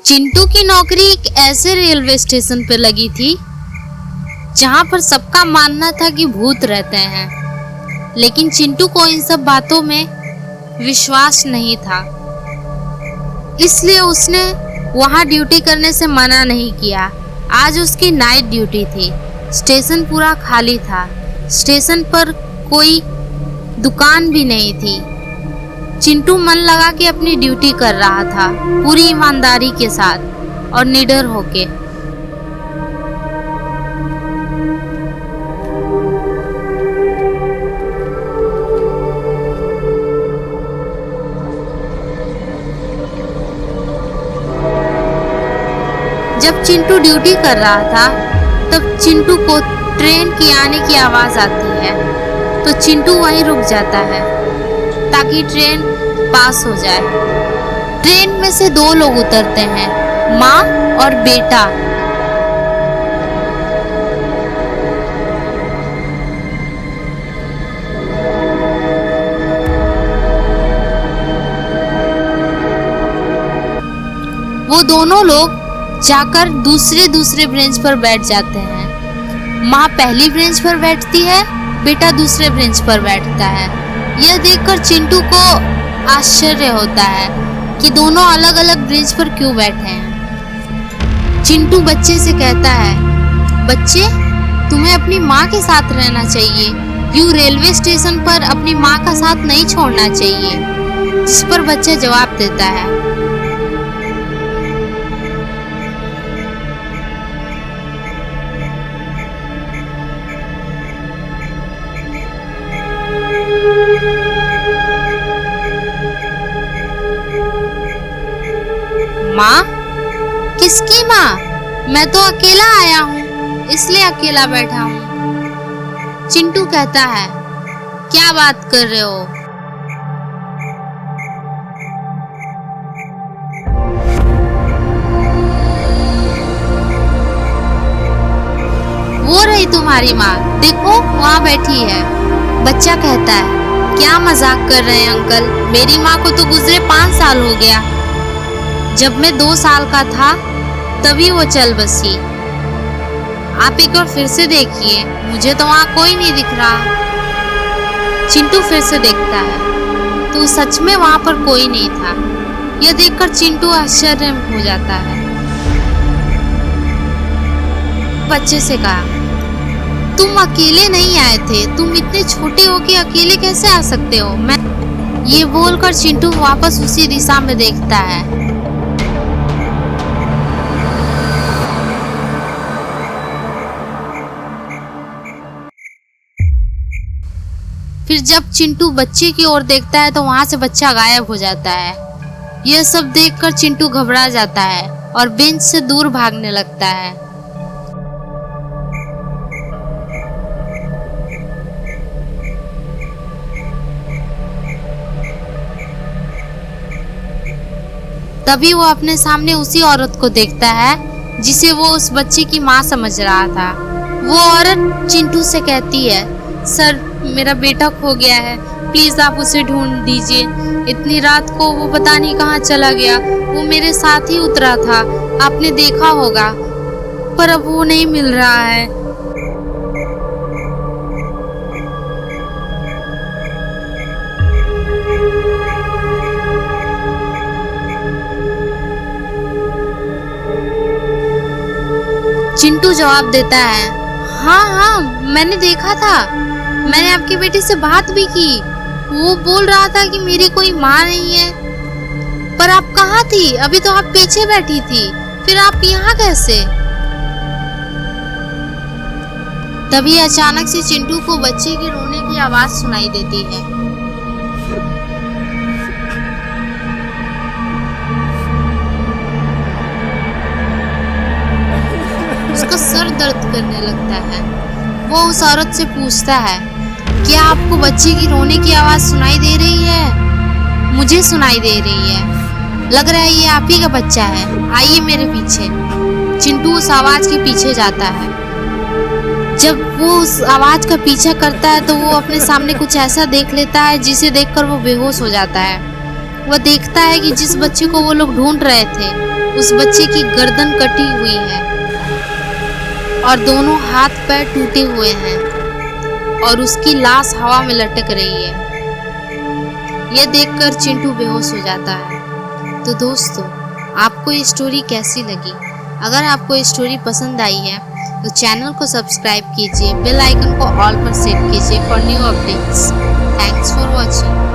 चिंटू की नौकरी एक ऐसे रेलवे स्टेशन पर लगी थी जहां पर सबका मानना था कि भूत रहते हैं, लेकिन चिंटू को इन सब बातों में विश्वास नहीं था। इसलिए उसने वहां ड्यूटी करने से मना नहीं किया। आज उसकी नाइट ड्यूटी थी। स्टेशन पूरा खाली था। स्टेशन पर कोई दुकान भी नहीं थी। चिंटू मन लगा के अपनी ड्यूटी कर रहा था, पूरी ईमानदारी के साथ और निडर होके। जब चिंटू ड्यूटी कर रहा था तब चिंटू को ट्रेन की आने की आवाज आती है, तो चिंटू वहीं रुक जाता है ताकि ट्रेन पास हो जाए। ट्रेन में से दो लोग उतरते हैं, माँ और बेटा। वो दोनों लोग जाकर दूसरे बेंच पर बैठ जाते हैं। माँ पहली बेंच पर बैठती है, बेटा दूसरे बेंच पर बैठता है। यह देखकर चिंटू को आश्चर्य होता है कि दोनों अलग अलग बेंच पर क्यों बैठे हैं। चिंटू बच्चे से कहता है, बच्चे तुम्हें अपनी माँ के साथ रहना चाहिए, यूं रेलवे स्टेशन पर अपनी माँ का साथ नहीं छोड़ना चाहिए। जिस पर बच्चा जवाब देता है, माँ? किसकी माँ? मैं तो अकेला आया हूँ, इसलिए अकेला बैठा हूँ। चिंटू कहता है, क्या बात कर रहे हो? वो रही तुम्हारी माँ, देखो वहाँ बैठी है। बच्चा कहता है, क्या मजाक कर रहे हैं अंकल? मेरी माँ को तो गुजरे 5 साल हो गया। जब मैं 2 साल का था तभी वो चल बसी। आप एक बार फिर से देखिए, मुझे तो वहाँ कोई नहीं दिख रहा। चिंटू फिर से देखता है तो सच में वहाँ पर कोई नहीं था। यह देखकर चिंटू आश्चर्य हो जाता है। बच्चे से कहा, तुम अकेले नहीं आए थे, तुम इतने छोटे हो कि अकेले कैसे आ सकते हो? मैं ये बोलकर चिंटू वापस उसी दिशा में देखता है। फिर जब चिंटू बच्चे की ओर देखता है तो वहां से बच्चा गायब हो जाता है। यह सब देखकर चिंटू घबरा जाता है और बेंच से दूर भागने लगता है। तभी वो अपने सामने उसी औरत को देखता है जिसे वो उस बच्चे की माँ समझ रहा था। वो औरत चिंटू से कहती है, सर मेरा बेटा खो गया है, प्लीज आप उसे ढूंढ दीजिए। इतनी रात को वो पता नहीं कहाँ चला गया। वो मेरे साथ ही उतरा था, आपने देखा होगा, पर अब वो नहीं मिल रहा है। चिंटू जवाब देता है, हाँ मैंने देखा था, मैंने आपकी बेटी से बात भी की। वो बोल रहा था कि मेरी कोई माँ नहीं है। पर आप कहाँ थी? अभी तो आप पीछे बैठी थी, फिर आप यहाँ कैसे? तभी अचानक से चिंटू को बच्चे के रोने की आवाज सुनाई देती है। उसका सर दर्द करने लगता है। वो उस औरत से पूछता है, क्या आपको बच्चे की रोने की आवाज सुनाई दे रही है? मुझे सुनाई दे रही है, लग रहा है ये आप ही का बच्चा है, आइए मेरे पीछे। चिंटू उस आवाज के पीछे जाता है। जब वो उस आवाज का पीछा करता है तो वो अपने सामने कुछ ऐसा देख लेता है जिसे देखकर वो बेहोश हो जाता है। वह देखता है कि जिस बच्चे को वो लोग ढूंढ रहे थे उस बच्चे की गर्दन कटी हुई है और दोनों हाथ पैर टूटे हुए हैं और उसकी लाश हवा में लटक रही है। यह देखकर चिंटू बेहोश हो जाता है। तो दोस्तों, आपको ये स्टोरी कैसी लगी? अगर आपको ये स्टोरी पसंद आई है तो चैनल को सब्सक्राइब कीजिए, बेल आइकन को ऑल पर सेट कीजिए for new updates. Thanks for watching.